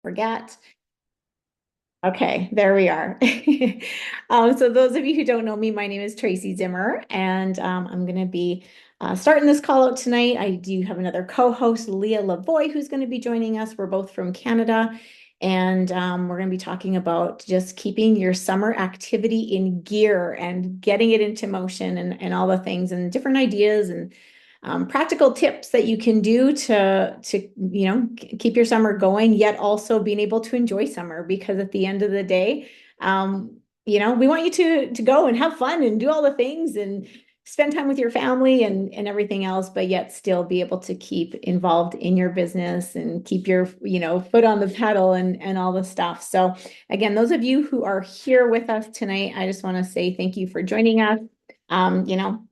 Forget. Okay, there we are. So those of you who don't know me, my name is Tracy Zimmer, and I'm going to be starting this call out tonight. I do have another co-host, Leah Lavoie, who's going to be joining us. We're both from Canada, and we're going to be talking about just keeping your summer activity in gear and getting it into motion and all the things and different ideas and practical tips that you can do to keep your summer going, yet also being able to enjoy summer. Because at the end of the day, we want you to go and have fun and do all the things and spend time with your family and everything else, but yet still be able to keep involved in your business and keep your foot on the pedal and all the stuff. So again, those of you who are here with us tonight, I just want to say thank you for joining us. Um, you know,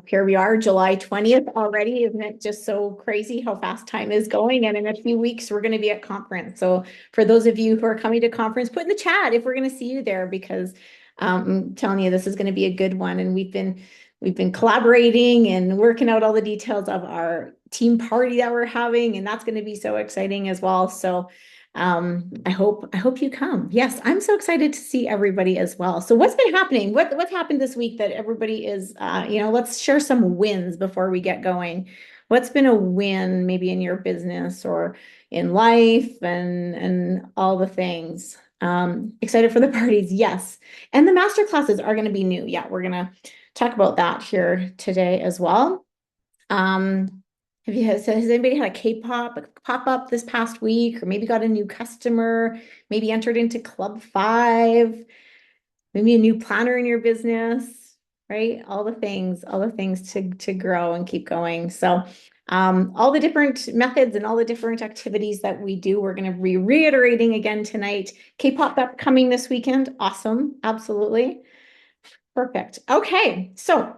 Here we are, July 20th already. Isn't it just so crazy how fast time is going? And in a few weeks, we're going to be at conference. So for those of you who are coming to conference, put in the chat if we're going to see you there, because I'm telling you, this is going to be a good one. And we've been collaborating and working out all the details of our team party that we're having, and that's going to be so exciting as well. So I hope you come. Yes, I'm so excited to see everybody as well. So what's been happening? What's happened this week that everybody is let's share some wins before we get going. What's been a win maybe in your business or in life and all the things? Excited for the parties, yes. And the master classes are going to be new. Yeah, we're going to talk about that here today as well. Has anybody had a K-pop pop up this past week, or maybe got a new customer, maybe entered into Club 5, maybe a new planner in your business, right? All the things to grow and keep going. So all the different methods and all the different activities that we do, we're going to be reiterating again tonight. K-pop upcoming this weekend. Awesome. Absolutely. Perfect. Okay. So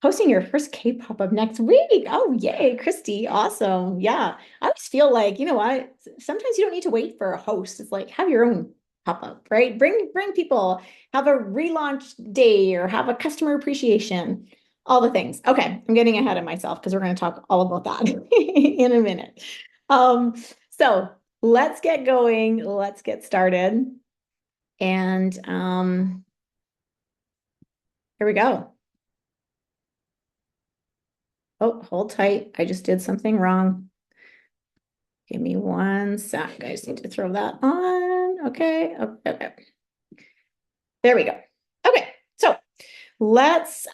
hosting your first K-pop up next week. Oh, yay, Christy. Awesome. Yeah. I always feel like, you know what? Sometimes you don't need to wait for a host. It's like have your own pop-up, right? Bring people, have a relaunch day or have a customer appreciation, all the things. Okay, I'm getting ahead of myself because we're going to talk all about that in a minute. So let's get going. Let's get started. And here we go. Oh, hold tight. I just did something wrong. Give me one sec. I just need to throw that on. Okay. Okay. There we go. Okay. So let's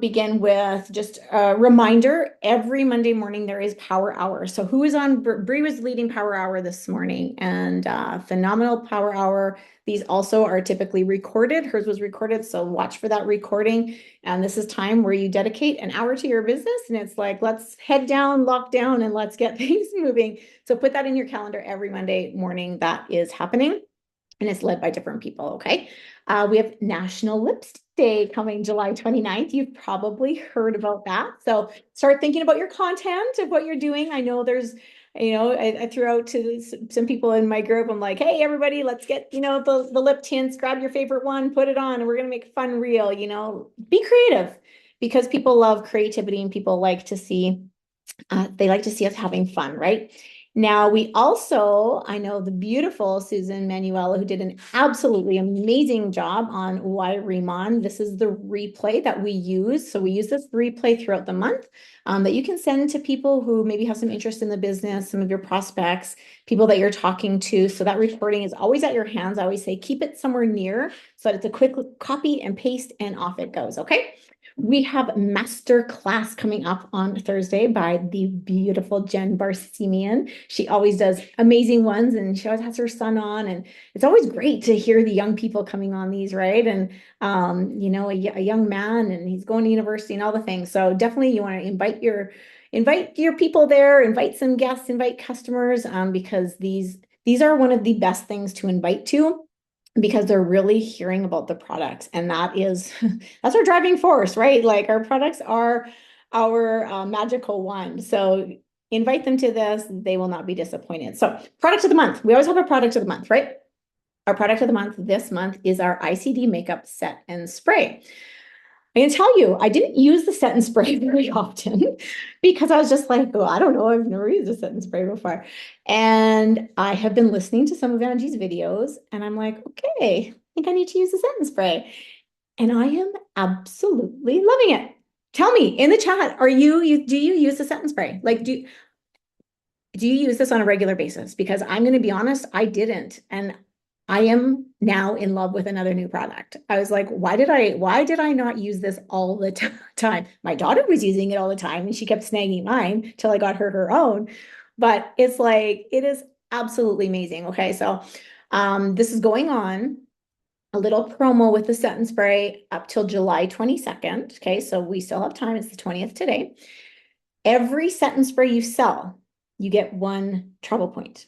begin with just a reminder. Every Monday morning there is Power Hour. So who is on? Bree was leading Power Hour this morning, and phenomenal Power Hour. These also are typically recorded. Hers was recorded, so watch for that recording. And this is time where you dedicate an hour to your business, and it's like let's head down, lock down, and let's get things moving. So put that in your calendar every Monday morning. That is happening, and it's led by different people. Okay. We have National Lipstick Day coming July 29th. You've probably heard about that. So start thinking about your content of what you're doing. I know there's, I threw out to some people in my group. I'm like, hey, everybody, let's get, the lip tints, grab your favorite one, put it on, and we're going to make a fun reel, be creative because people love creativity and people like to see, they like to see us having fun, right? Now, we also, I know the beautiful Susan Manuela, who did an absolutely amazing job on Why Riemann. This is the replay that we use. So we use this replay throughout the month that you can send to people who maybe have some interest in the business, some of your prospects, people that you're talking to. So that recording is always at your hands. I always say keep it somewhere near so that it's a quick copy and paste and off it goes, okay? We have master class coming up on Thursday by the beautiful Jen Barsimian. She always does amazing ones and she always has her son on. And it's always great to hear the young people coming on these, right? And, a young man and he's going to university and all the things. So definitely you want to invite your people there, invite some guests, invite customers, because these are one of the best things to invite to because they're really hearing about the products, and that's our driving force, right? Like our products are our magical wand. So invite them to this, they will not be disappointed. So product of the month, we always have a product of the month, right? Our product of the month this month is our ICD makeup set and spray. I can tell you, I didn't use the Set and Spray very often because I was just like, oh, I don't know, I've never used a Set and Spray before. And I have been listening to some of Angie's videos and I'm like, okay, I think I need to use the Set and Spray. And I am absolutely loving it. Tell me in the chat, do you use the Set and Spray? Like, do you use this on a regular basis? Because I'm going to be honest, I didn't. And I am now in love with another new product. I was like, why did I not use this all the time? My daughter was using it all the time and she kept snagging mine till I got her own. But it's like, it is absolutely amazing. Okay. So, this is going on a little promo with the Set and Spray up till July 22nd. Okay. So we still have time. It's the 20th today. Every Set and Spray you sell, you get 1 travel point.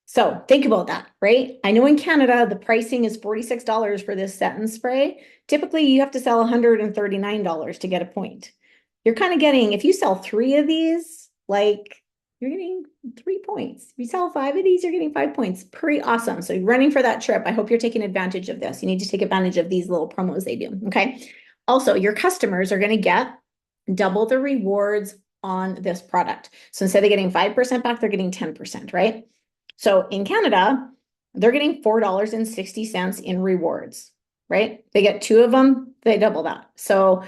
So think about that, right? I know in Canada, the pricing is $46 for this Set and Spray. Typically, you have to sell $139 to get a point. You're kind of getting, if you sell 3 of these, like you're getting 3 points. If you sell 5 of these, you're getting 5 points. Pretty awesome. So you're running for that trip. I hope you're taking advantage of this. You need to take advantage of these little promos they do, okay? Also, your customers are going to get double the rewards on this product. So instead of getting 5% back, they're getting 10%, right? So in Canada, they're getting $4.60 in rewards, right? They get 2 of them, they double that. So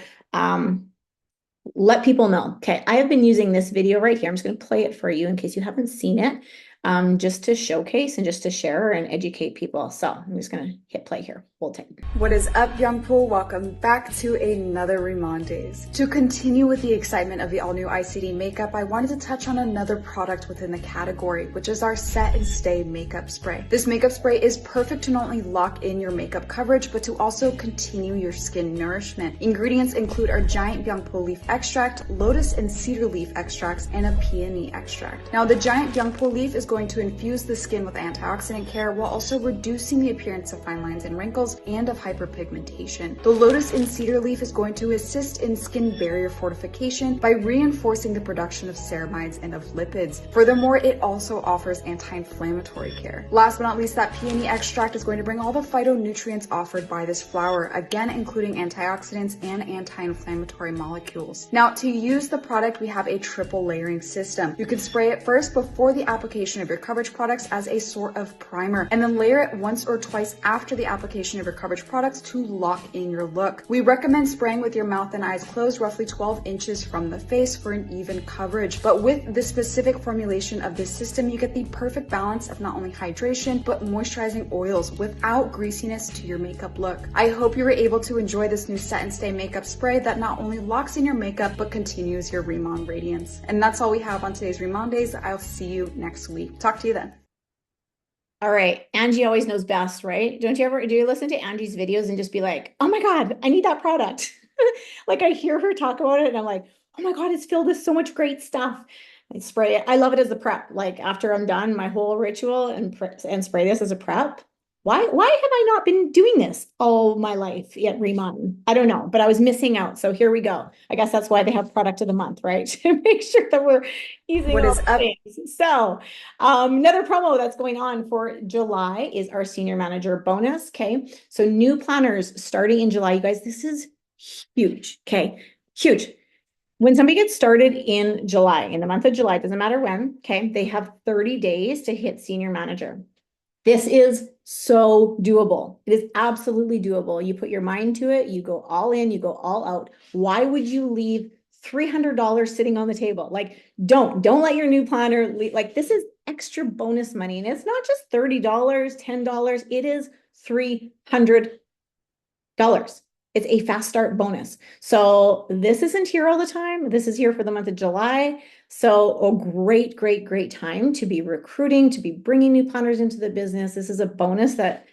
let people know. Okay, I have been using this video right here. I'm just going to play it for you in case you haven't seen it, just to showcase and just to share and educate people. So I'm just going to hit play here. Hold tight. What is up, Youngpool? Welcome back to another Remondays. To continue with the excitement of the all-new ICD makeup, I wanted to touch on another product within the category, which is our Set and Stay makeup spray. This makeup spray is perfect to not only lock in your makeup coverage, but to also continue your skin nourishment. Ingredients include our giant Byungpo leaf extract, lotus and cedar leaf extracts, and a peony extract. Now, the giant Byungpo leaf is going to infuse the skin with antioxidant care while also reducing the appearance of fine lines and wrinkles and of hyperpigmentation. The lotus and cedar leaf is going to assist in skin barrier fortification by reinforcing the production of ceramides and of lipids. Furthermore, it also offers anti-inflammatory care. Last but not least, that peony extract is going to bring all the phytonutrients offered by this flower, again including antioxidants and anti-inflammatory molecules. Now, to use the product, we have a triple layering system. You can spray it first before the application of your coverage products as a sort of primer, and then layer it once or twice after the application of your coverage products to lock in your look. We recommend spraying with your mouth and eyes closed, roughly 12 inches from the face for an even coverage. But with the specific formulation of this system, you get the perfect balance of not only hydration, but moisturizing oils without greasiness to your makeup look. I hope you were able to enjoy this new Set and Stay makeup spray that not only locks in your makeup, but continues your Remon radiance. And that's all we have on today's Remondays. I'll see you next week. Talk to you then. All right. Angie always knows best, right? Do you listen to Angie's videos and just be like, oh my God, I need that product. Like I hear her talk about it and I'm like, oh my God, it's filled with so much great stuff. I spray it. I love it as a prep. Like after I'm done my whole ritual and spray this as a prep. Why have I not been doing this all my life at Remon? I don't know, but I was missing out. So here we go. I guess that's why they have product of the month, right? To make sure that we're using What is up? things. So another promo that's going on for July is our senior manager bonus. Okay. So new planners starting in July. You guys, this is huge. Okay. Huge. When somebody gets started in July, in the month of July, doesn't matter when, okay, they have 30 days to hit senior manager. This is so doable. It is absolutely doable. You put your mind to it, you go all in, you go all out. Why would you leave $300 sitting on the table? Like, don't let your new planner leave. Like, this is extra bonus money. And it's not just $30, $10, it is $300. It's a fast start bonus. So this isn't here all the time. This is here for the month of July. So a great, great, great time to be recruiting, to be bringing new planners into the business. This is a bonus that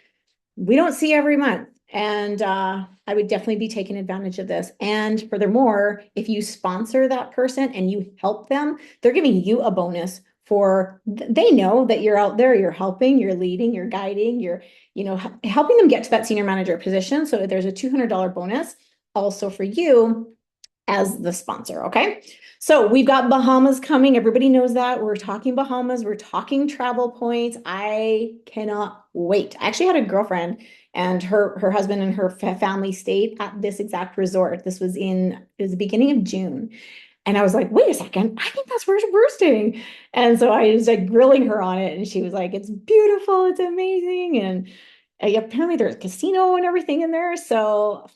we don't see every month. And I would definitely be taking advantage of this. And furthermore, if you sponsor that person and you help them, they're giving you a bonus for, they know that you're out there, you're helping, you're leading, you're guiding, you're, helping them get to that senior manager position. So there's a $200 bonus also for you as the sponsor. Okay. So we've got Bahamas coming. Everybody knows that. We're talking Bahamas. We're talking travel points. I cannot wait. I actually had a girlfriend and her husband and her family stayed at this exact resort. This was it was the beginning of June. And I was like, wait a second, I think that's where we're staying. And so I was like grilling her on it. And she was like, it's beautiful, it's amazing. And apparently there's a casino and everything in there. So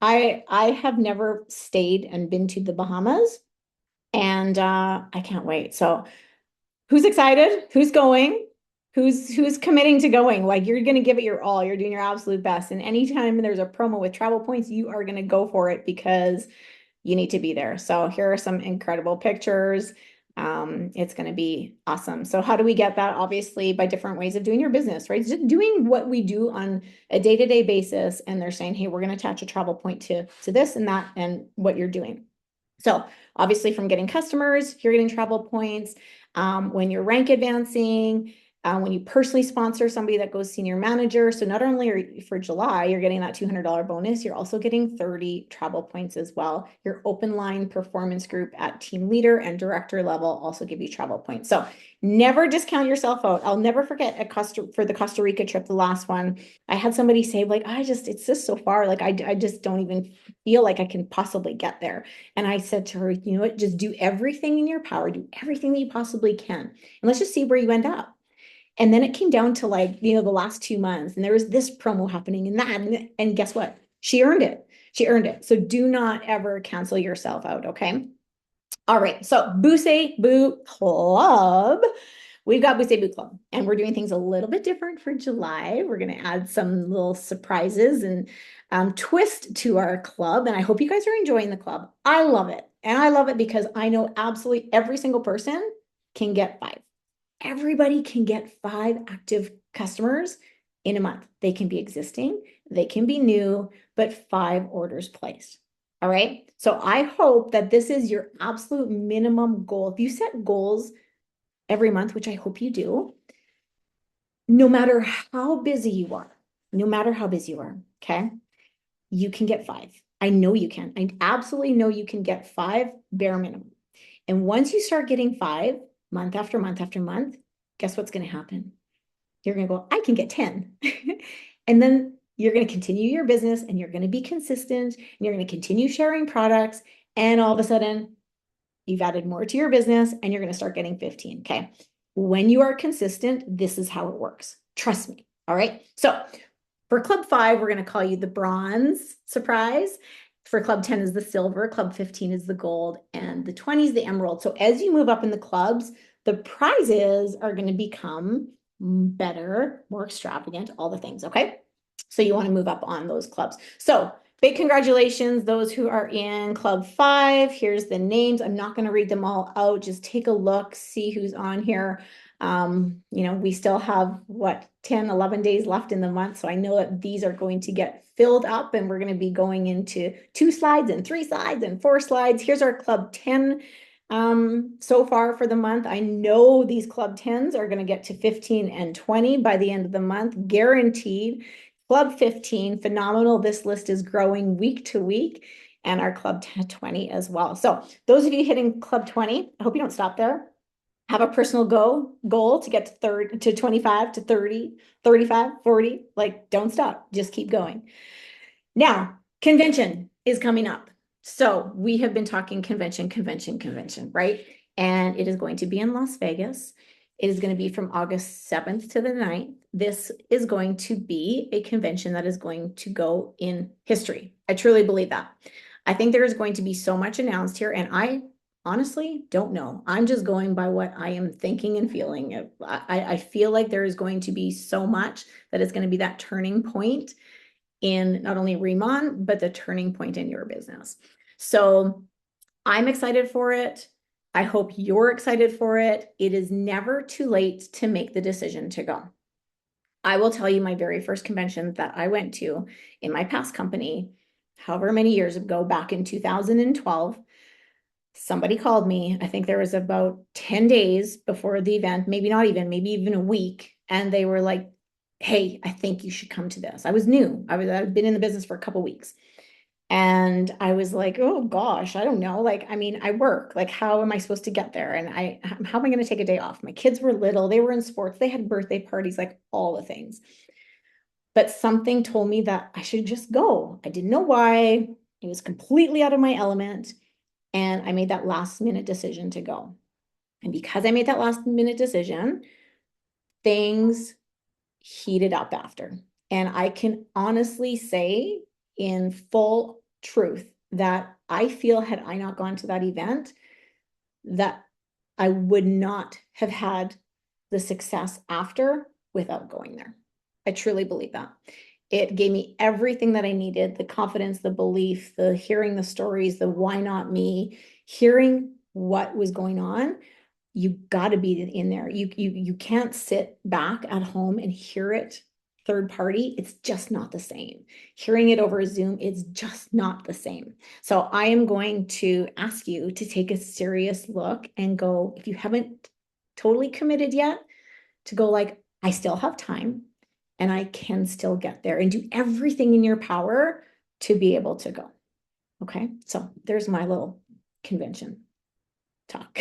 I have never stayed and been to the Bahamas. And I can't wait. So who's excited? Who's going? Who's committing to going? Like you're gonna give it your all. You're doing your absolute best. And anytime there's a promo with travel points, you are gonna go for it because you need to be there. So here are some incredible pictures. It's going to be awesome. So how do we get that? Obviously by different ways of doing your business, right? Just doing what we do on a day-to-day basis. And they're saying, hey, we're going to attach a travel point to this and that and what you're doing. So obviously from getting customers, you're getting travel points. When you're rank advancing, when you personally sponsor somebody that goes senior manager. So not only are you, for July, you're getting that $200 bonus, you're also getting 30 travel points as well. Your open line performance group at team leader and director level also give you travel points. So never discount yourself out. I'll never forget for the Costa Rica trip, the last one, I had somebody say like, it's just so far. Like I just don't even feel like I can possibly get there. And I said to her, you know what, just do everything in your power, do everything that you possibly can. And let's just see where you end up. And then it came down to like, the last 2 months and there was this promo happening and that, and guess what? She earned it. She earned it. So do not ever cancel yourself out. Okay. All right. So Bousey Boo Club. We've got Bousey Boo Club and we're doing things a little bit different for July. We're going to add some little surprises and twist to our club. And I hope you guys are enjoying the club. I love it. And I love it because I know absolutely every single person can get 5. Everybody can get 5 active customers in a month. They can be existing, they can be new, but 5 orders placed. All right. So I hope that this is your absolute minimum goal. If you set goals every month, which I hope you do, no matter how busy you are, okay, you can get 5. I know you can. I absolutely know you can get 5 bare minimum. And once you start getting 5, month after month after month, guess what's going to happen? You're going to go, I can get 10. And then you're going to continue your business and you're going to be consistent and you're going to continue sharing products. And all of a sudden, you've added more to your business and you're going to start getting 15. Okay. When you are consistent, this is how it works. Trust me. All right. So for Club 5, we're going to call you the bronze surprise. For Club 10 is the silver, Club 15 is the gold, and the 20 is the emerald. So as you move up in the clubs, the prizes are going to become better, more extravagant, all the things, okay? So you want to move up on those clubs. So big congratulations, those who are in Club 5. Here's the names. I'm not going to read them all out. Just take a look, see who's on here. We still have 10, 11 days left in the month. So I know that these are going to get filled up and we're going to be going into 2 slides and 3 slides and 4 slides. Here's our Club 10 so far for the month. I know these Club 10s are going to get to 15 and 20 by the end of the month, guaranteed. Club 15, phenomenal. This list is growing week to week, and our Club 20 as well. So those of you hitting Club 20, I hope you don't stop there. Have a personal goal to get to 25 to 30, 35, 40. Like, don't stop. Just keep going. Now, convention is coming up. So we have been talking convention, right? And it is going to be in Las Vegas. It is going to be from August 7th to the 9th. This is going to be a convention that is going to go in history. I truly believe that. I think there is going to be so much announced here, and I honestly don't know. I'm just going by what I am thinking and feeling. I feel like there is going to be so much that is going to be that turning point in not only Remon, but the turning point in your business. So I'm excited for it. I hope you're excited for it. It is never too late to make the decision to go. I will tell you my very first convention that I went to in my past company, however many years ago, back in 2012, somebody called me. I think there was about 10 days before the event, maybe not even, maybe even a week. And they were like, hey, I think you should come to this. I was new. I've been in the business for a couple of weeks. And I was like, oh gosh, I don't know. Like, I mean, I work. Like, how am I supposed to get there? And how am I going to take a day off? My kids were little, they were in sports, they had birthday parties, like all the things. But something told me that I should just go. I didn't know why. It was completely out of my element. And I made that last minute decision to go. And because I made that last minute decision, things heated up after. And I can honestly say, in full truth, that I feel had I not gone to that event, that I would not have had the success after without going there. I truly believe that. It gave me everything that I needed, the confidence, the belief, the hearing the stories, the why not me, hearing what was going on. You got to be in there. You can't sit back at home and hear it third party. It's just not the same. Hearing it over Zoom, it's just not the same. So I am going to ask you to take a serious look and go, if you haven't totally committed yet, to go like, I still have time and I can still get there, and do everything in your power to be able to go. Okay. So there's my little convention talk.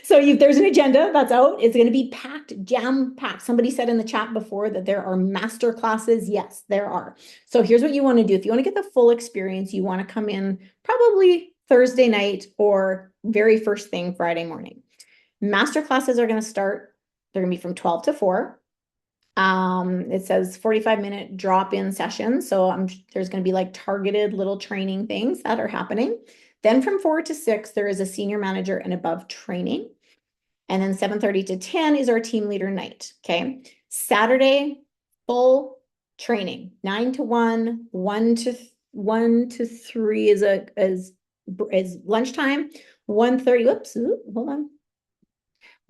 So there's an agenda that's out. It's going to be packed, jam packed. Somebody said in the chat before that there are master classes. Yes, there are. So here's what you want to do. If you want to get the full experience, you want to come in probably Thursday night or very first thing Friday morning. Master classes are going to start. They're going to be from 12 to 4. It says 45-minute drop-in sessions. So there's going to be like targeted little training things that are happening. Then from 4 to 6, there is a senior manager and above training. And then 7:30 to 10 is our team leader night. Okay. Saturday, full training, 9 to 1, 1 to 3 is lunchtime. 1:30, whoops, hold on.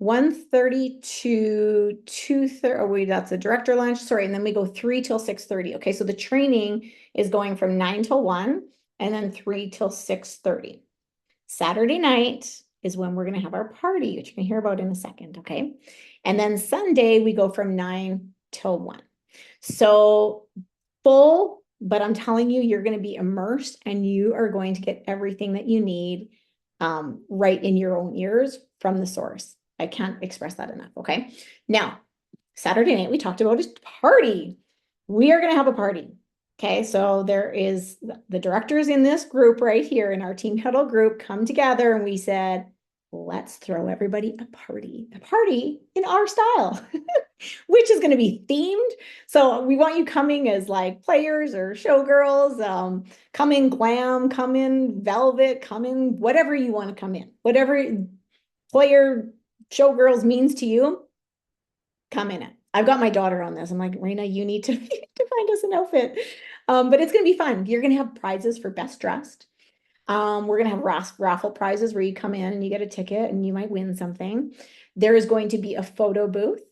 1:30 to 2:30. Oh, wait, that's a director lunch. Sorry. And then we go 3 till 6:30. Okay. So the training is going from 9 till 1 and then 3 till 6:30. Saturday night is when we're going to have our party, which you're going to hear about in a second. Okay. And then Sunday, we go from 9 till 1. So full, but I'm telling you, you're going to be immersed and you are going to get everything that you need right in your own ears from the source. I can't express that enough. Okay. Now, Saturday night, we talked about a party. We are going to have a party. Okay. So there is the directors in this group right here in our team huddle group come together and we said, let's throw everybody a party in our style, which is going to be themed. So we want you coming as like players or showgirls, come in glam, come in velvet, come in whatever you want to come in, whatever player showgirls means to you, come in it. I've got my daughter on this. I'm like, Raina, you need to, find us an outfit. But it's going to be fun. You're going to have prizes for best dressed. We're going to have raffle prizes where you come in and you get a ticket and you might win something. There is going to be a photo booth.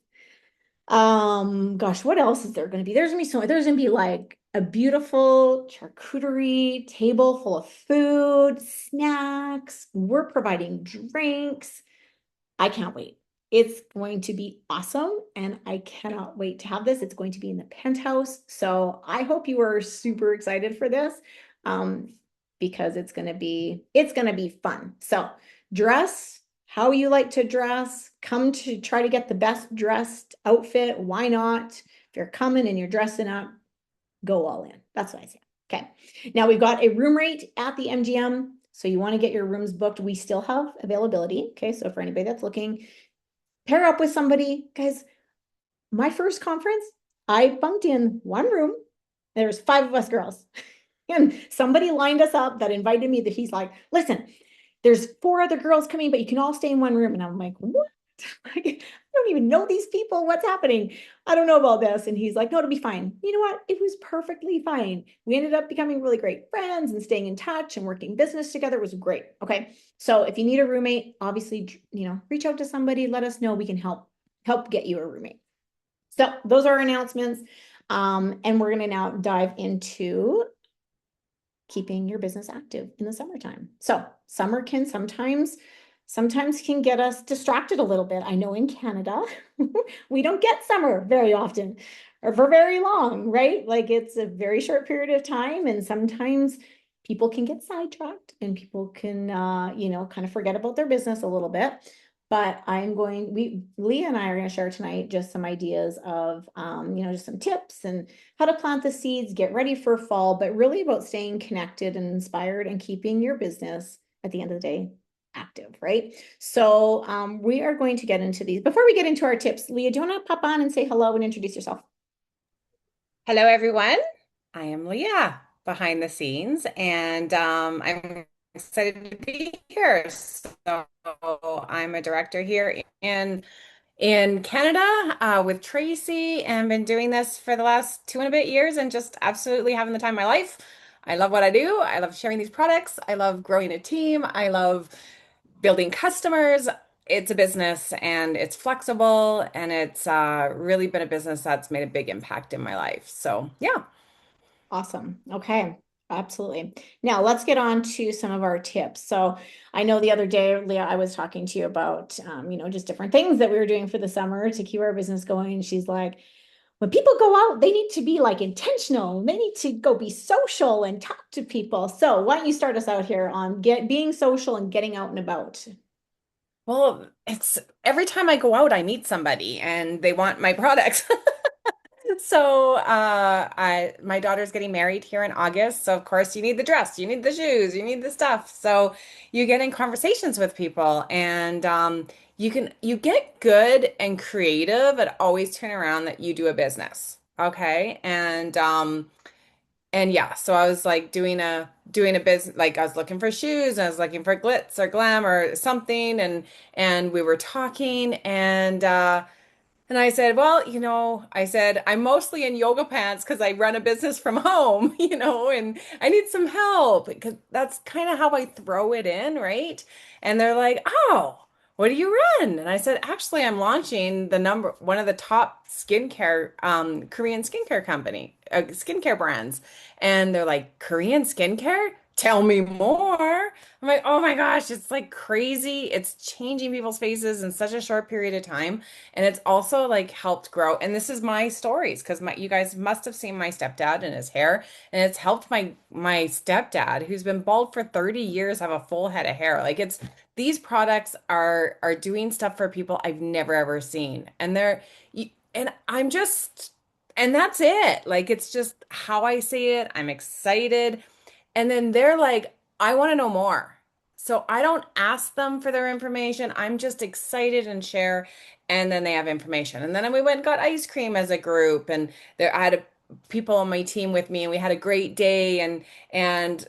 Gosh, what else is there going to be? There's going to be like a beautiful charcuterie table full of food, snacks. We're providing drinks. I can't wait. It's going to be awesome. And I cannot wait to have this. It's going to be in the penthouse. So I hope you are super excited for this. Because it's going to be fun. So dress how you like to dress, come to try to get the best dressed outfit. Why not? If you're coming and you're dressing up, go all in. That's what I say. Okay. Now we've got a room rate at the MGM. So you want to get your rooms booked. We still have availability. Okay. So for anybody that's looking, pair up with somebody. Guys, my first conference, I bunked in one room. There's 5 of us girls. And somebody lined us up that invited me, that he's like, listen, there's 4 other girls coming, but you can all stay in one room. And I'm like, what? Like, I don't even know these people. What's happening? I don't know about this. And he's like, no, it'll be fine. You know what? It was perfectly fine. We ended up becoming really great friends and staying in touch and working business together. It was great. Okay. So if you need a roommate, obviously, reach out to somebody, let us know. We can help get you a roommate. So those are our announcements. And we're going to now dive into keeping your business active in the summertime. So summer can sometimes can get us distracted a little bit. I know in Canada, we don't get summer very often, or for very long, right? Like it's a very short period of time, and sometimes people can get sidetracked and people can, kind of forget about their business a little bit. But Leah and I are going to share tonight just some ideas of, just some tips and how to plant the seeds, get ready for fall, but really about staying connected and inspired and keeping your business at the end of the day active, right? So we are going to get into these. Before we get into our tips, Leah, do you want to pop on and say hello and introduce yourself? Hello, everyone. I am Leah behind the scenes, and I'm excited to be here. So I'm a director here in Canada with Tracy, and been doing this for the last 2 and a bit years, and just absolutely having the time of my life. I love what I do. I love sharing these products. I love growing a team. I love building customers. It's a business and it's flexible and it's really been a business that's made a big impact in my life. So, yeah. Awesome. Okay. Absolutely. Now let's get on to some of our tips. So I know the other day, Leah, I was talking to you about, just different things that we were doing for the summer to keep our business going. She's like, when people go out, they need to be like intentional. They need to go be social and talk to people. So why don't you start us out here on being social and getting out and about? Well, it's every time I go out, I meet somebody and they want my products. So, my daughter's getting married here in August. So, of course, you need the dress, you need the shoes, you need the stuff. So, you get in conversations with people, and you get good and creative at always turn around that you do a business. Okay, and yeah, so I was like doing a business, like I was looking for shoes, and I was looking for glitz or glam or something, and we were talking, and I said, well, I said, I'm mostly in yoga pants because I run a business from home, and I need some help because that's kind of how I throw it in, right? And they're like, oh, what do you run? And I said, actually, I'm launching one of the top Korean skincare skincare brands. And they're like, Korean skincare? Tell me more. I'm like, oh my gosh, it's like crazy. It's changing people's faces in such a short period of time. And it's also like helped grow. And this is my stories because you guys must have seen my stepdad and his hair. And it's helped my stepdad, who's been bald for 30 years, have a full head of hair. Like these products are doing stuff for people I've never ever seen. And I'm just and that's it. Like it's just how I see it. I'm excited. And then they're like, I want to know more. So I don't ask them for their information. I'm just excited and share. And then they have information. And then we went and got ice cream as a group. And I had people on my team with me, and we had a great day. And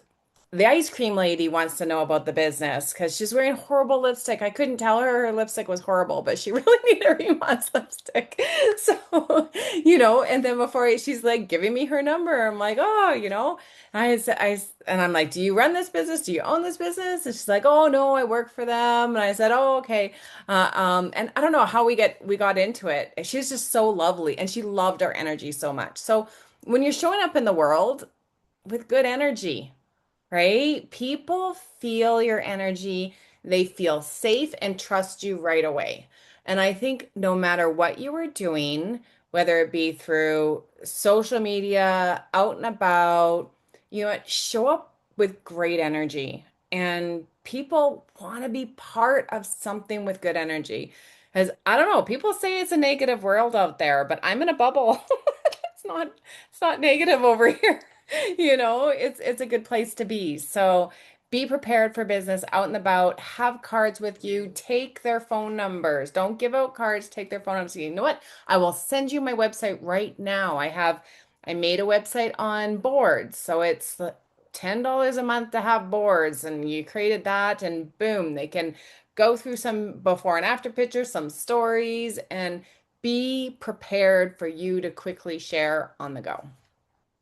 the ice cream lady wants to know about the business because she's wearing horrible lipstick. I couldn't tell her lipstick was horrible, but she really needed a Rimon's lipstick. So, and then she's like giving me her number. I'm like, oh, and I'm like, do you run this business? Do you own this business? And she's like, oh no, I work for them. And I said, oh, okay. And I don't know how we got into it. She's just so lovely, and she loved our energy so much. So when you're showing up in the world with good energy, right? People feel your energy, they feel safe and trust you right away. And I think no matter what you are doing, whether it be through social media, out and about, show up with great energy. And people want to be part of something with good energy. Because I don't know, people say it's a negative world out there, but I'm in a bubble. It's not it's not negative over here. It's a good place to be. So be prepared for business out and about. Have cards with you. Take their phone numbers. Don't give out cards. Take their phone numbers. You know what? I will send you my website right now. I made a website on boards. So it's $10 a month to have boards, and you created that, and boom, they can go through some before and after pictures, some stories, and be prepared for you to quickly share on the go.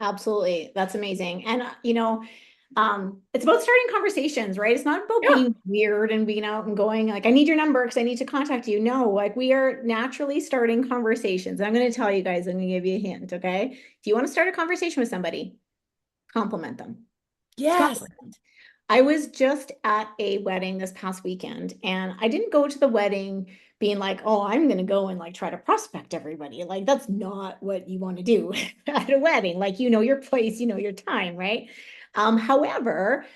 Absolutely. That's amazing. And, it's about starting conversations, right? It's not about Yeah. being weird and being out and going like, I need your number because I need to contact you. No, like we are naturally starting conversations. I'm going to tell you guys, I'm going to give you a hint. Okay. If you want to start a conversation with somebody, compliment them. Just Yes. compliment. I was just at a wedding this past weekend, and I didn't go to the wedding being like, oh, I'm going to go and like try to prospect everybody. Like, that's not what you want to do at a wedding. Like, you know your place, you know your time, right? However,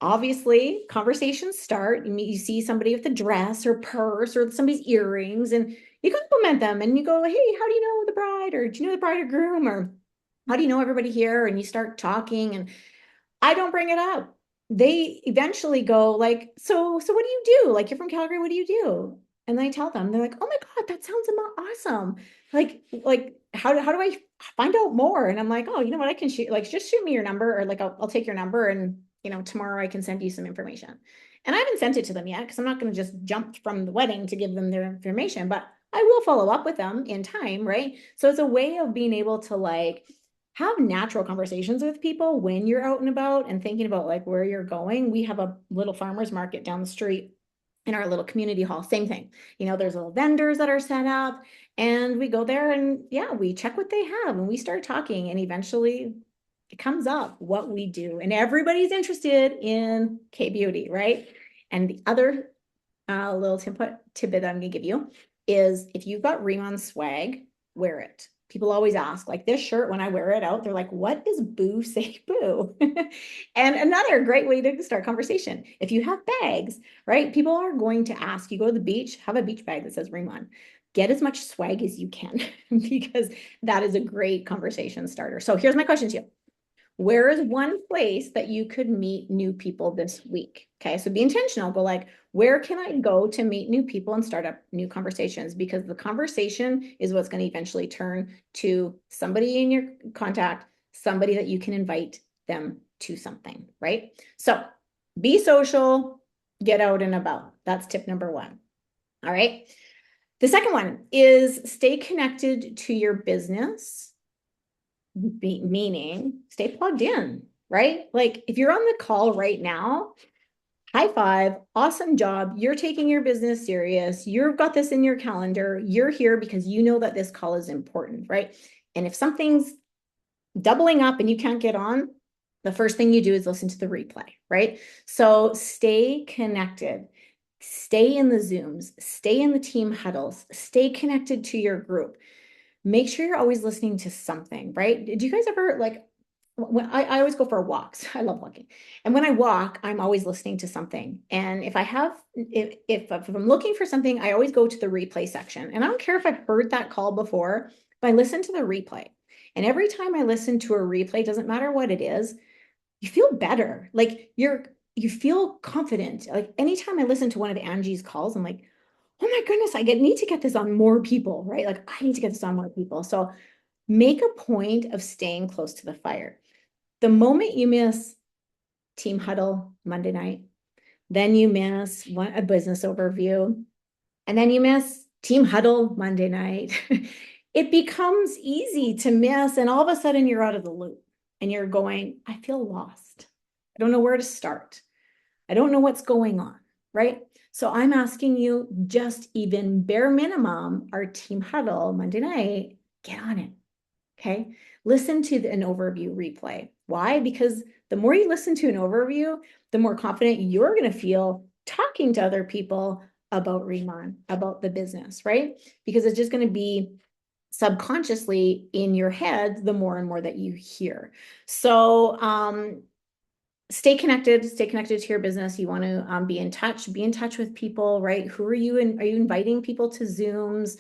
obviously conversations start. You see somebody with a dress or purse or somebody's earrings, and you compliment them and you go, hey, how do you know the bride? Or do you know the bride or groom? Or how do you know everybody here? And you start talking, and I don't bring it up. They eventually go like, so what do you do? Like, you're from Calgary, what do you do? And I tell them, they're like, oh my God, that sounds awesome. Like how do I find out more? And I'm like, oh, you know what? I can shoot, like, just shoot me your number, or like, I'll take your number, and you know, tomorrow I can send you some information. And I haven't sent it to them yet, because I'm not going to just jump from the wedding to give them their information, but I will follow up with them in time, right? So it's a way of being able to like have natural conversations with people when you're out and about and thinking about like where you're going. We have a little farmers market down the street in our little community hall. Same thing. You know, there's little vendors that are set up, and we go there and yeah, we check what they have and we start talking, and eventually it comes up what we do, and everybody's interested in K Beauty, right? And the other little tidbit I'm gonna give you is, if you've got Riemann swag, wear it. People always ask, like, this shirt, when I wear it out, they're like, what does boo say boo? And another great way to start conversation, if you have bags, right? People are going to ask, you go to the beach, have a beach bag that says Riemann. Get as much swag as you can because that is a great conversation starter. So here's my question to you. Where is one place that you could meet new people this week? Okay, so be intentional. Go like, where can I go to meet new people and start up new conversations? Because the conversation is what's going to eventually turn to somebody in your contact, somebody that you can invite them to something, right? So be social, get out and about. That's tip number one. All right. The second one is stay connected to your business, meaning stay plugged in, right? Like, if you're on the call right now, high five, awesome job. You're taking your business serious. You've got this in your calendar. You're here because you know that this call is important, right? And if something's doubling up and you can't get on, the first thing you do is listen to the replay, right? So stay connected. Stay in the Zooms, stay in the team huddles, stay connected to your group. Make sure you're always listening to something, right? Did you guys ever like, when I always go for walks. I love walking. And when I walk, I'm always listening to something. And if I'm looking for something, I always go to the replay section. And I don't care if I've heard that call before, but I listen to the replay. And every time I listen to a replay, doesn't matter what it is, you feel better. Like you feel confident. Like, anytime I listen to one of Angie's calls, I'm like, oh my goodness, need to get this on more people, right? Like, I need to get this on more people. So make a point of staying close to the fire. The moment you miss team huddle Monday night, then you miss a business overview, and then you miss team huddle Monday night, it becomes easy to miss. And all of a sudden you're out of the loop and you're going, I feel lost. I don't know where to start. I don't know what's going on, right? So I'm asking you, just even bare minimum, our team huddle Monday night, get on it. Okay. Listen to an overview replay. Why? Because the more you listen to an overview, the more confident you're going to feel talking to other people about Riemann, about the business, right? Because it's just going to be subconsciously in your head the more and more that you hear. So stay connected to your business. You want to be in touch with people, right? Who are you? And are you inviting people to Zooms?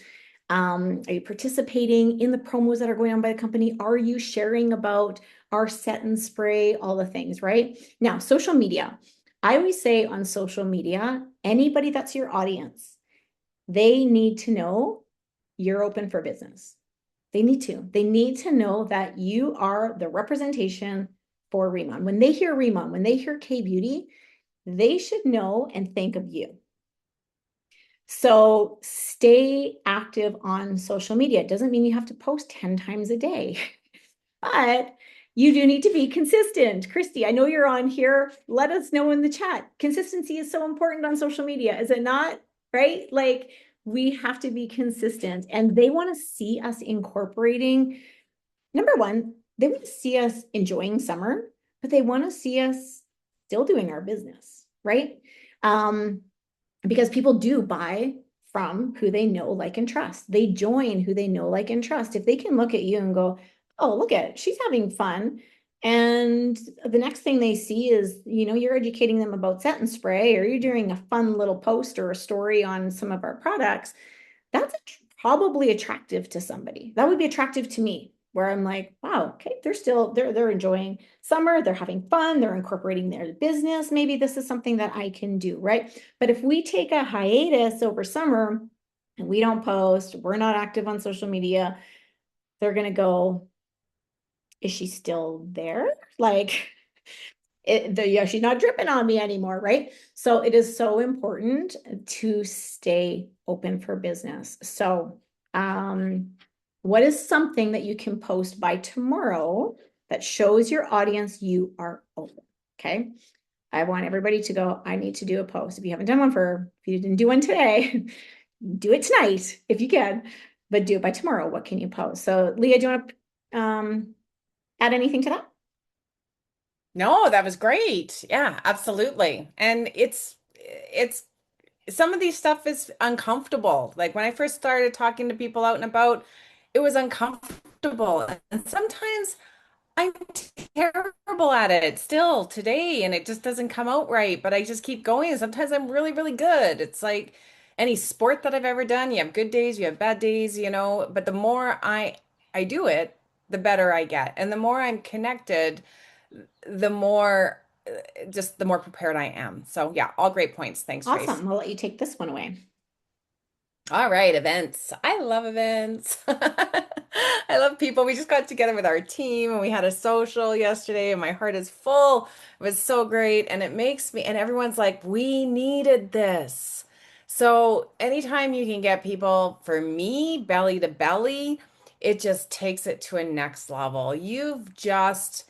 Are you participating in the promos that are going on by the company? Are you sharing about our set and spray, all the things, right? Now, social media. I always say on social media, anybody that's your audience, they need to know you're open for business. They need to know that you are the representation for Riemann. When they hear Riemann, when they hear K Beauty, they should know and think of you. So stay active on social media. It doesn't mean you have to post 10 times a day, but you do need to be consistent. Christy, I know you're on here. Let us know in the chat. Consistency is so important on social media, is it not? Right? Like, we have to be consistent, and they want to see us incorporating. Number one, they want to see us enjoying summer, but they want to see us still doing our business, right? Because people do buy from who they know, like, and trust. They join who they know, like, and trust. If they can look at you and go, oh, look at it, she's having fun. And the next thing they see is, you're educating them about Set and Spray, or you're doing a fun little post or a story on some of our products. That's probably attractive to somebody. That would be attractive to me, where I'm like, wow, okay, they're enjoying summer, they're having fun, they're incorporating their business. Maybe this is something that I can do, right? But if we take a hiatus over summer and we don't post, we're not active on social media, they're going to go, is she still there? Like, she's not dripping on me anymore, right? So it is so important to stay open for business. So, what is something that you can post by tomorrow that shows your audience you are open? Okay. I want everybody to go, I need to do a post. If you haven't done one if you didn't do one today, do it tonight if you can, but do it by tomorrow. What can you post? So, Leah, do you want to add anything to that? No, that was great. Yeah, absolutely. And it's some of these stuff is uncomfortable. Like when I first started talking to people out and about, it was uncomfortable. And sometimes I'm terrible at it still today, and it just doesn't come out right, but I just keep going. Sometimes I'm really, really good. It's like any sport that I've ever done. You have good days, you have bad days, but the more I do it, the better I get. And the more I'm connected, the more just the more prepared I am. So yeah, all great points. Thanks, Trace. Awesome. I'll let you take this one away. All right, events. I love events. I love people. We just got together with our team and we had a social yesterday, and my heart is full. It was so great. And it makes me, and everyone's like, we needed this. So anytime you can get people, for me, belly to belly, it just takes it to a next level. You've just,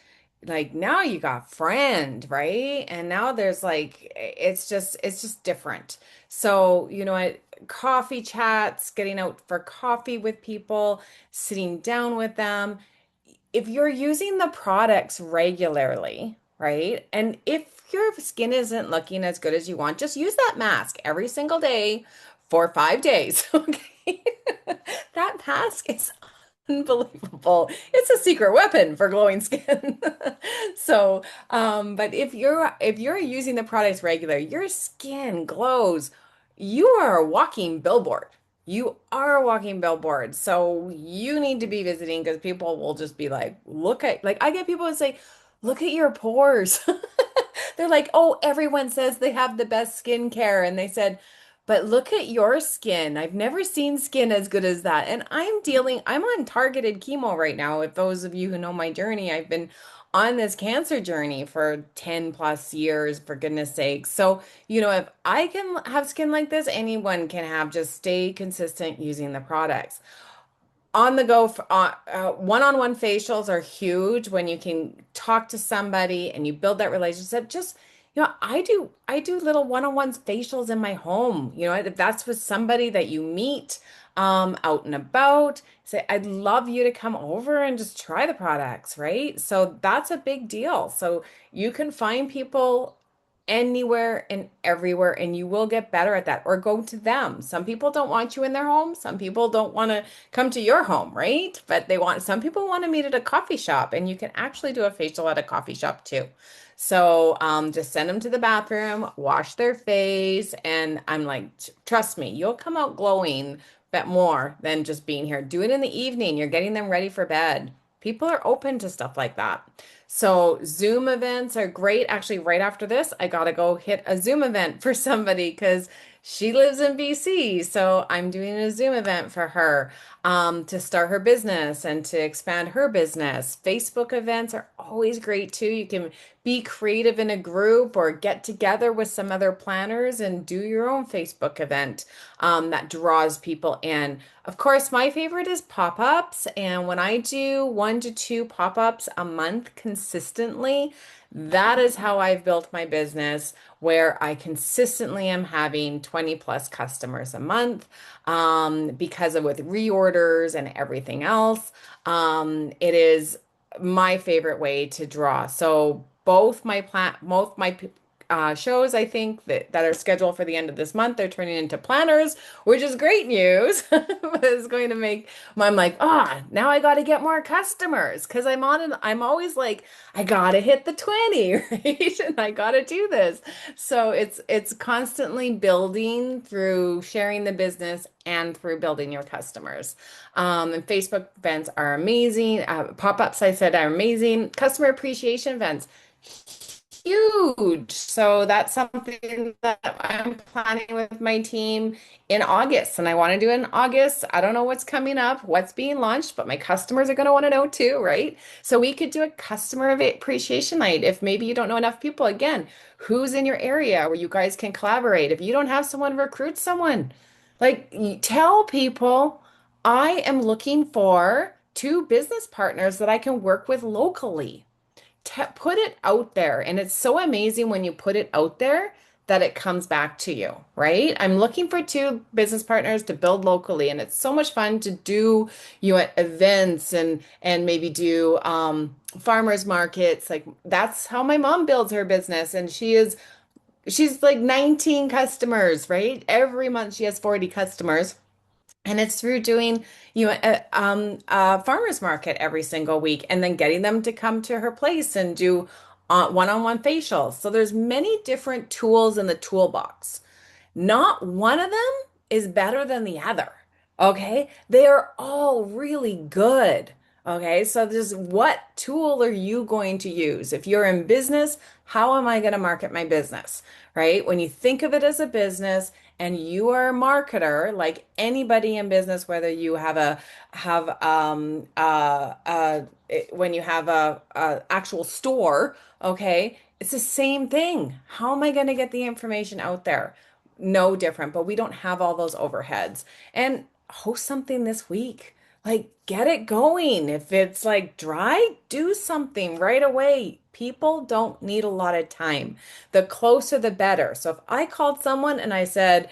like, now you got friend, right? And now there's like, it's just different. So, coffee chats, getting out for coffee with people, sitting down with them. If you're using the products regularly, right? And if your skin isn't looking as good as you want, just use that mask every single day for 5 days. Okay. That mask is unbelievable. It's a secret weapon for glowing skin. So, but if you're using the products regular, your skin glows. You are a walking billboard. You are a walking billboard. So you need to be visiting, because people will just be like, look at, like, I get people who say, look at your pores. They're like, oh, everyone says they have the best skincare. And they said, but look at your skin. I've never seen skin as good as that. And I'm on targeted chemo right now. If those of you who know my journey, I've been on this cancer journey for 10 plus years, for goodness sakes. So, if I can have skin like this, anyone can have. Just stay consistent using the products. On the go, one-on-one facials are huge when you can talk to somebody and you build that relationship. Just, I do little one-on-one facials in my home. If that's with somebody that you meet out and about, say, I'd love you to come over and just try the products, right? So that's a big deal. So you can find people anywhere and everywhere, and you will get better at that, or go to them. Some people don't want you in their home. Some people don't want to come to your home, right? But some people want to meet at a coffee shop, and you can actually do a facial at a coffee shop too. So just send them to the bathroom, wash their face, and I'm like, trust me, you'll come out glowing, but more than just being here. Do it in the evening. You're getting them ready for bed. People are open to stuff like that. So Zoom events are great. Actually, right after this, I gotta go hit a Zoom event for somebody because she lives in BC. So I'm doing a Zoom event for her to start her business and to expand her business. Facebook events are always great too. You can be creative in a group or get together with some other planners and do your own Facebook event that draws people in. Of course, my favorite is pop-ups. And when I do 1 to 2 pop-ups a month consistently, that is how I've built my business, where I consistently am having 20 plus customers a month because of with reorders and everything else. It is my favorite way to draw. So both my shows, I think, that are scheduled for the end of this month. They're turning into planners, which is great news. But it's going to make I'm like, now I got to get more customers because I'm always like, I got to hit the 20, right? And I got to do this. So it's constantly building through sharing the business and through building your customers. And Facebook events are amazing. Pop-ups, I said, are amazing. Customer appreciation events, huge. So that's something that I'm planning with my team in August. And I want to do it in August. I don't know what's coming up, what's being launched, but my customers are going to want to know too, right? So we could do a customer appreciation night. If maybe you don't know enough people, again, who's in your area where you guys can collaborate. If you don't have someone, recruit someone. Like, tell people I am looking for two business partners that I can work with locally. Put it out there. And it's so amazing when you put it out there that it comes back to you, right? I'm looking for two business partners to build locally, and it's so much fun to do at events and maybe do farmers markets. Like that's how my mom builds her business, and she's like 19 customers, right? Every month she has 40 customers. And it's through doing, a farmer's market every single week and then getting them to come to her place and do one-on-one facials. So there's many different tools in the toolbox. Not one of them is better than the other. Okay. They are all really good. Okay. So just what tool are you going to use? If you're in business, how am I going to market my business? Right? When you think of it as a business and you are a marketer, like anybody in business, whether you have when you have a actual store, okay, it's the same thing. How am I going to get the information out there? No different, but we don't have all those overheads. And host something this week. Like, get it going. If it's like dry, do something right away. People don't need a lot of time. The closer, the better. So if I called someone and I said,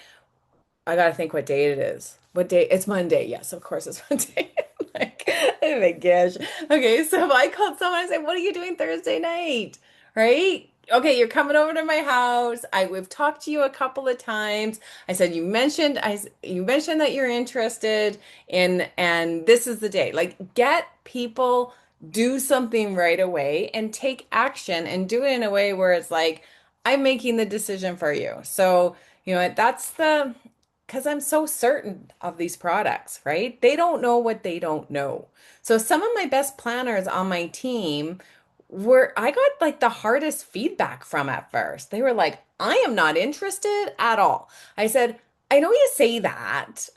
I gotta think what day it is. What day? It's Monday. Yes, of course it's Monday. Like, oh my gosh. Okay, so if I called someone and said, "What are you doing Thursday night?" Right? Okay, you're coming over to my house. We've talked to you a couple of times. I said you mentioned that you're interested in, and this is the day. Like, get people do something right away and take action and do it in a way where it's like, I'm making the decision for you. So, that's because I'm so certain of these products, right? They don't know what they don't know. So some of my best planners on my team I got like the hardest feedback from at first. They were like, I am not interested at all. I said, I know you say that,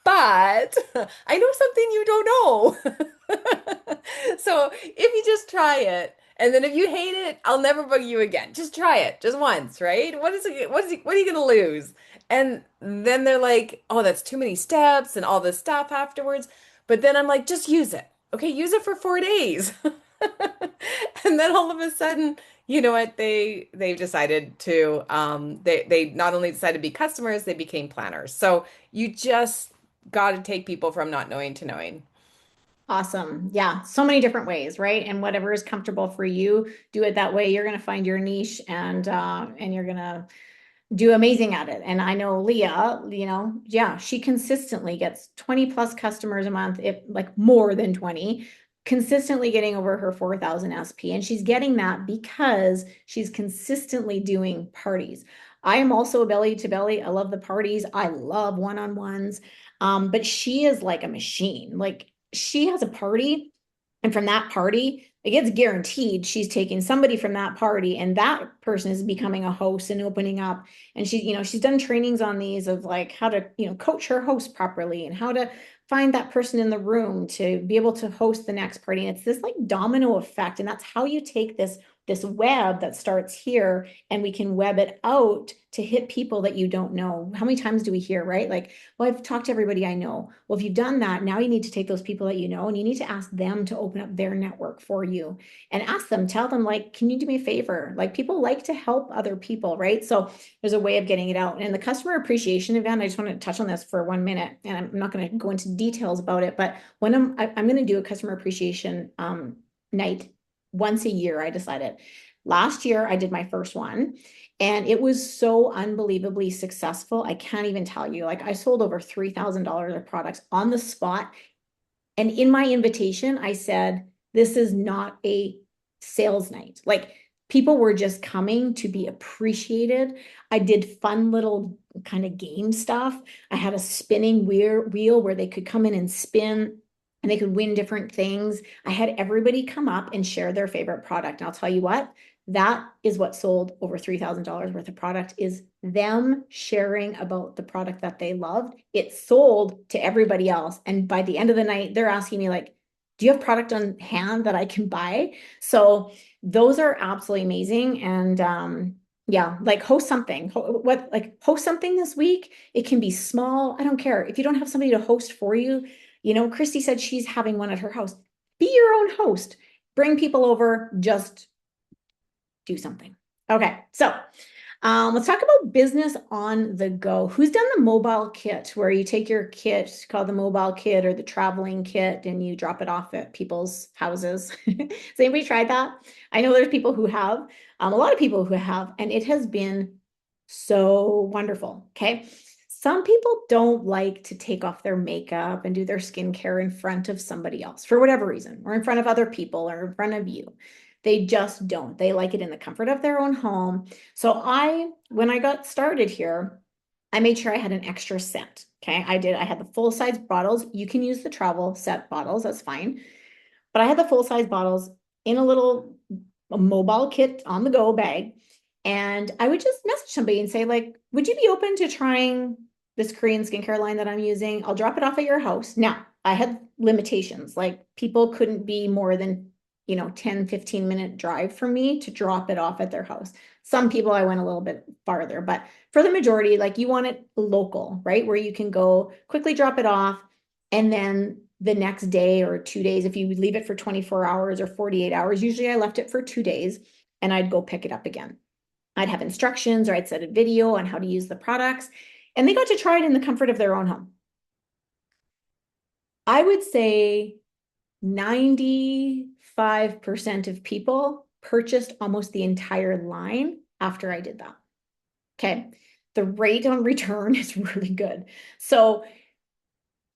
but I know something you don't know. So if you just try it, and then if you hate it, I'll never bug you again. Just try it, just once, right? What are you gonna lose? And then they're like, oh, that's too many steps and all this stuff afterwards. But then I'm like, just use it. Okay, use it for 4 days. And then all of a sudden, you know what? They've decided to they not only decided to be customers, they became planners. So you just got to take people from not knowing to knowing. Awesome. Yeah. So many different ways, right? And whatever is comfortable for you, do it that way. You're going to find your niche and you're going to do amazing at it. And I know Leah, yeah, she consistently gets 20 plus customers a month, if like more than 20, consistently getting over her 4,000 SP. And she's getting that because she's consistently doing parties. I am also a belly to belly. I love the parties. I love one-on-ones. But she is like a machine. Like she has a party, and from that party, it gets guaranteed she's taking somebody from that party, and that person is becoming a host and opening up. And she's done trainings on these of like how to, coach her host properly and how to find that person in the room to be able to host the next party. And it's this like domino effect. And that's how you take this web that starts here and we can web it out to hit people that you don't know. How many times do we hear, right? Like, well, I've talked to everybody I know. Well, if you've done that, now you need to take those people that you know and you need to ask them to open up their network for you and ask them, tell them like, can you do me a favor? Like people like to help other people, right? So there's a way of getting it out. And the customer appreciation event, I just want to touch on this for 1 minute, and I'm not going to go into details about it, but when I'm going to do a customer appreciation night once a year, I decided. Last year, I did my first one and it was so unbelievably successful. I can't even tell you. Like, I sold over $3,000 of products on the spot. And in my invitation, I said, this is not a sales night. Like, people were just coming to be appreciated. I did fun little kind of game stuff. I had a spinning wheel where they could come in and spin and they could win different things. I had everybody come up and share their favorite product. And I'll tell you what, that is what sold over $3,000 worth of product, is them sharing about the product that they loved. It sold to everybody else. And by the end of the night, they're asking me like, do you have product on hand that I can buy? So those are absolutely amazing. And yeah, like host something. Host something this week. It can be small. I don't care. If you don't have somebody to host for you, Christy said she's having one at her house. Be your own host. Bring people over, just do something. Okay, so let's talk about business on the go. Who's done the mobile kit where you take your kit called the mobile kit or the traveling kit and you drop it off at people's houses? Has anybody tried that? I know there's people who have, a lot of people who have, and it has been so wonderful. Okay. Some people don't like to take off their makeup and do their skincare in front of somebody else for whatever reason, or in front of other people or in front of you. They just don't. They like it in the comfort of their own home. So when I got started here, I made sure I had an extra set. Okay. I had the full size bottles. You can use the travel set bottles. That's fine. But I had the full size bottles in a mobile kit on the go bag. And I would just message somebody and say, like, would you be open to trying this Korean skincare line that I'm using? I'll drop it off at your house. Now, I had limitations, like people couldn't be more than 10, 15-minute drive for me to drop it off at their house. Some people I went a little bit farther, but for the majority, like, you want it local, right? Where you can go quickly drop it off. And then the next day or 2 days, if you leave it for 24 hours or 48 hours, usually I left it for 2 days and I'd go pick it up again. I'd have instructions or I'd set a video on how to use the products, and they got to try it in the comfort of their own home. I would say 95% of people purchased almost the entire line after I did that. Okay. The rate on return is really good. So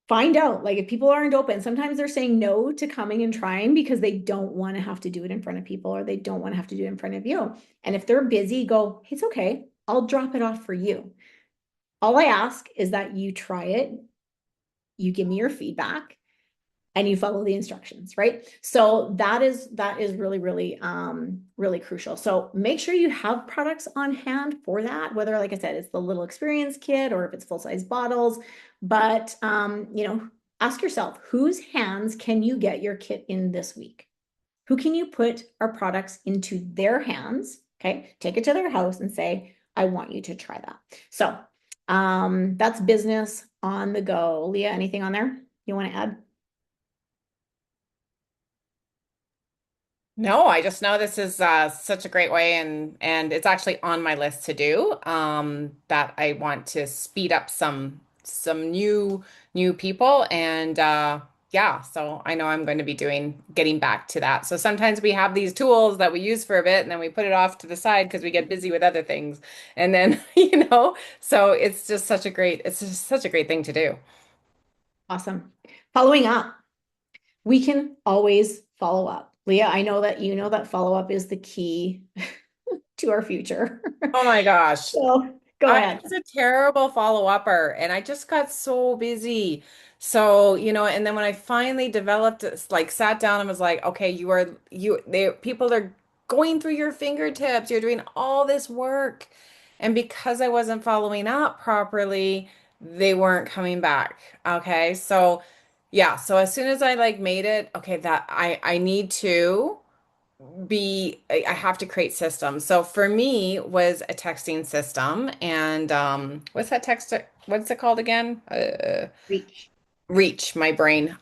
find out, like, if people aren't open, sometimes they're saying no to coming and trying because they don't want to have to do it in front of people, or they don't want to have to do it in front of you. And if they're busy, go, it's okay. I'll drop it off for you. All I ask is that you try it, you give me your feedback, and you follow the instructions, right? So that is really, really, really crucial. So make sure you have products on hand for that, whether, like I said, it's the little experience kit or if it's full-size bottles. But ask yourself, whose hands can you get your kit in this week? Who can you put our products into their hands? Okay, take it to their house and say, I want you to try that. So that's business on the go. Leah, anything on there you want to add? No, I just know this is such a great way, and it's actually on my list to do. That I want to speed up some new people, and yeah, so I know I'm going to be getting back to that. So sometimes we have these tools that we use for a bit, and then we put it off to the side because we get busy with other things, and then so it's just such a great thing to do. Awesome. Following up. We can always follow up. Leah, I know that you know that follow up is the key to our future. Oh my gosh. So go I ahead. was a terrible follow-upper and I just got so busy. So, and then when I finally developed like sat down and was like, okay, people are going through your fingertips. You're doing all this work. And because I wasn't following up properly, they weren't coming back. Okay. So, yeah, so as soon as I like made it, okay, that I need to I have to create systems. So for me was a texting system, and what's it called again? Reach. Reach, my brain.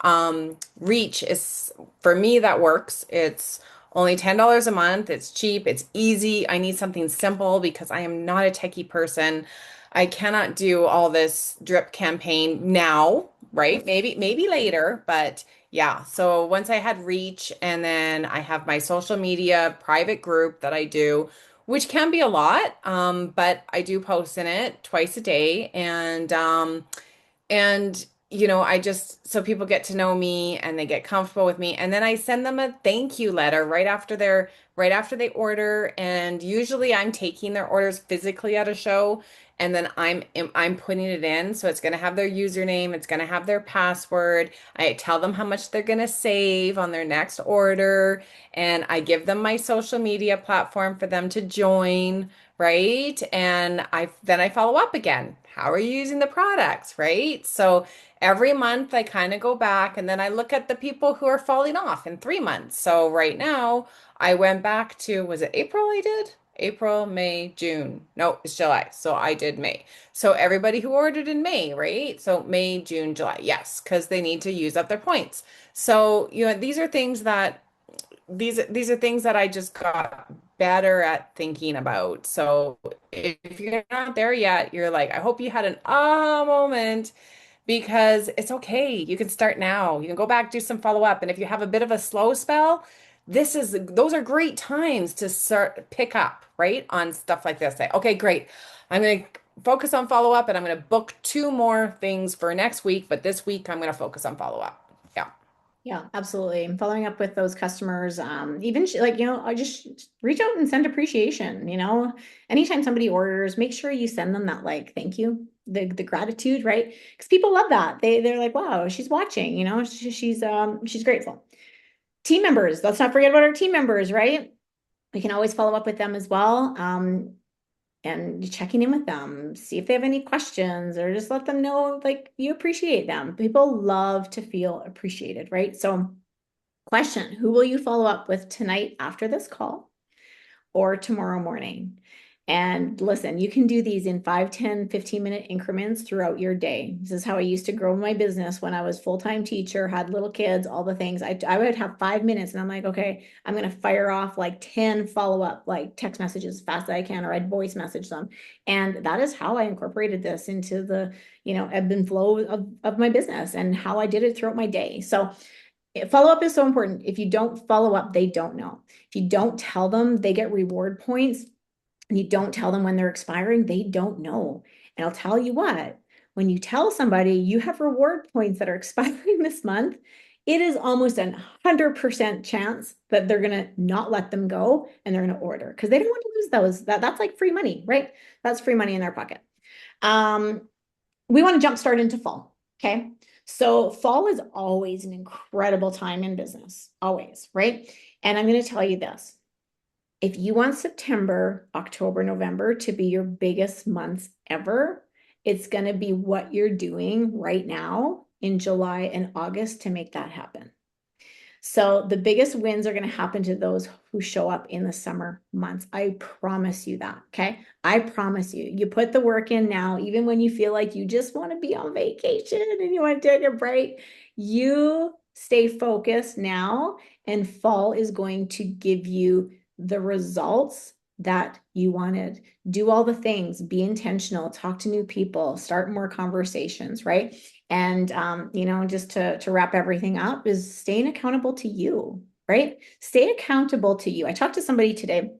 Reach is for me that works. It's only $10 a month. It's cheap, it's easy. I need something simple because I am not a techie person. I cannot do all this drip campaign now, right? Maybe later, but yeah. So once I had reach, and then I have my social media private group that I do, which can be a lot, but I do post in it twice a day, and I just so people get to know me and they get comfortable with me. And then I send them a thank you letter right after they order. And usually I'm taking their orders physically at a show, and then I'm putting it in. So it's going to have their username, it's going to have their password. I tell them how much they're going to save on their next order, and I give them my social media platform for them to join, right? And I follow up again. How are you using the products, right? So every month I kind of go back, and then I look at the people who are falling off in 3 months. So right now I went back to, was it April I did? April, May, June. No, it's July. So I did May. So everybody who ordered in May, right? So May, June, July. Yes, because they need to use up their points. So, these are things that these are things that I just got better at thinking about. So if you're not there yet, you're like, I hope you had an ah moment, because it's okay. You can start now. You can go back, do some follow up. And if you have a bit of a slow spell, those are great times to start pick up, right? On stuff like this. Say, okay, great. I'm going to focus on follow up, and I'm going to book 2 more things for next week, but this week I'm going to focus on follow up. Yeah. Yeah, absolutely. And following up with those customers, even like, I just reach out and send appreciation, anytime somebody orders, make sure you send them that like, thank you, the gratitude, right? Because people love that. They're like, wow, she's watching, she's grateful. Team members, let's not forget about our team members, right? We can always follow up with them as well. And checking in with them, see if they have any questions, or just let them know like you appreciate them. People love to feel appreciated, right? So, question, who will you follow up with tonight after this call or tomorrow morning? And listen, you can do these in 5, 10, 15-minute increments throughout your day. This is how I used to grow my business when I was full-time teacher, had little kids, all the things. I would have 5 minutes, and I'm like, okay, I'm going to fire off like 10 follow-up, like text messages as fast as I can, or I'd voice message them. And that is how I incorporated this into the, ebb and flow of my business, and how I did it throughout my day. So follow up is so important. If you don't follow up, they don't know. If you don't tell them, they get reward points, and you don't tell them when they're expiring, they don't know. And I'll tell you what, when you tell somebody you have reward points that are expiring this month, it is almost 100% chance that they're going to not let them go, and they're going to order, because they don't want to lose those. That's like free money, right? That's free money in their pocket. We want to jumpstart into fall. Okay. So fall is always an incredible time in business, always, right? And I'm going to tell you this. If you want September, October, November to be your biggest months ever, it's going to be what you're doing right now in July and August to make that happen. So the biggest wins are going to happen to those who show up in the summer months. I promise you that. Okay. I promise you. You put the work in now, even when you feel like you just want to be on vacation and you want to take a break, you stay focused now, and fall is going to give you the results that you wanted. Do all the things, be intentional, talk to new people, start more conversations, right? And just to wrap everything up, is staying accountable to you, right? Stay accountable to you. I talked to somebody today,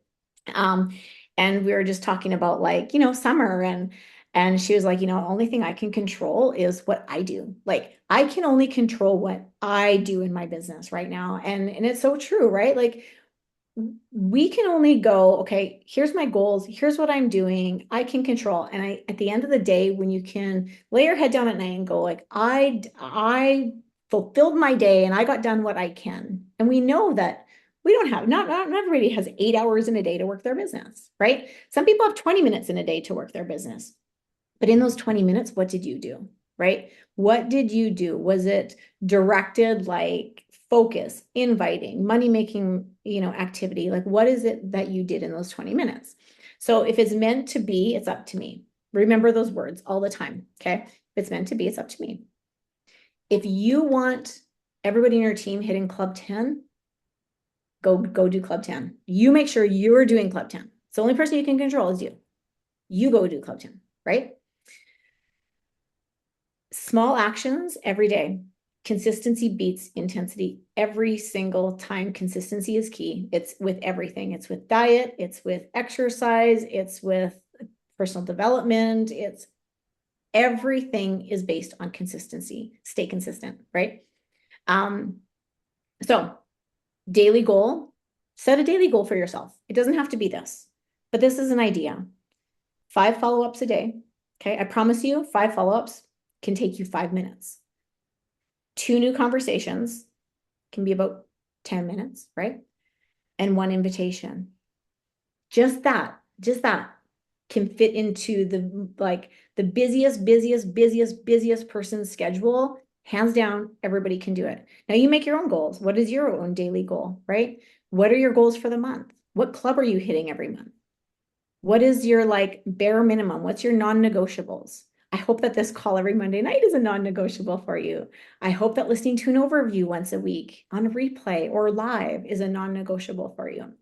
and we were just talking about like, summer, and she was like, only thing I can control is what I do. Like, I can only control what I do in my business right now. And it's so true, right? Like, we can only go, okay, here's my goals, here's what I'm doing, I can control. And at the end of the day, when you can lay your head down at night and go like, I fulfilled my day and I got done what I can. And we know that we don't have, not everybody has 8 hours in a day to work their business, right? Some people have 20 minutes in a day to work their business. But in those 20 minutes, what did you do, right? What did you do? Was it directed, like focus, inviting, money-making, activity? Like, what is it that you did in those 20 minutes? So if it's meant to be, it's up to me. Remember those words all the time, okay? If it's meant to be, it's up to me. If you want everybody in your team hitting Club 10, go do Club 10. You make sure you're doing Club 10. It's the only person you can control is you. You go do Club 10, right? Small actions every day. Consistency beats intensity every single time. Consistency is key. It's with everything. It's with diet, it's with exercise, it's with personal development. It's everything is based on consistency. Stay consistent, right? So daily goal, set a daily goal for yourself. It doesn't have to be this, but this is an idea. 5 follow-ups a day. Okay. I promise you 5 follow-ups can take you 5 minutes. 2 new conversations can be about 10 minutes, right? And 1 invitation. Just that can fit into the busiest person's schedule. Hands down, everybody can do it. Now you make your own goals. What is your own daily goal, right? What are your goals for the month? What club are you hitting every month? What is your bare minimum? What's your non-negotiables? I hope that this call every Monday night is a non-negotiable for you. I hope that listening to an overview once a week on a replay or live is a non-negotiable for you.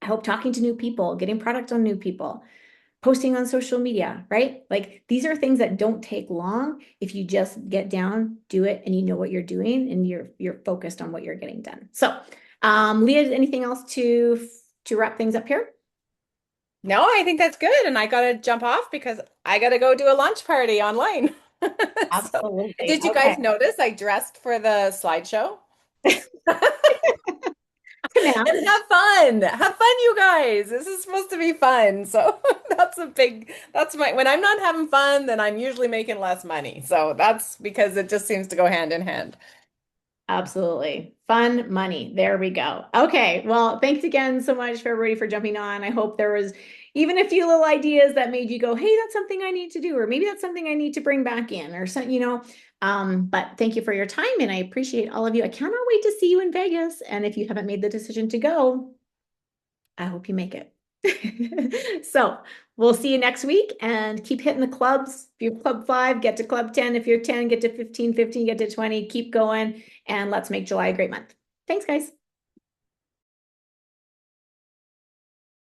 I hope talking to new people, getting product on new people, posting on social media, right? These are things that don't take long if you just get down, do it, and you know what you're doing and you're focused on what you're getting done. So, Leah, anything else to wrap things up here? No, I think that's good. And I got to jump off because I got to go do a lunch party online. So, Absolutely. did you guys notice I dressed for the slideshow? And have fun. Have fun, you guys. This is supposed to be fun. So when I'm not having fun, then I'm usually making less money. So that's because it just seems to go hand in hand. Absolutely. Fun money. There we go. Okay. Well, thanks again so much for everybody for jumping on. I hope there was even a few little ideas that made you go, hey, that's something I need to do, or maybe that's something I need to bring back in or something, but thank you for your time and I appreciate all of you. I cannot wait to see you in Vegas. And if you haven't made the decision to go, I hope you make it. So we'll see you next week and keep hitting the clubs. If you're club 5, get to club 10. If you're 10, get to 15, 15, get to 20, keep going. And let's make July a great month. Thanks, guys.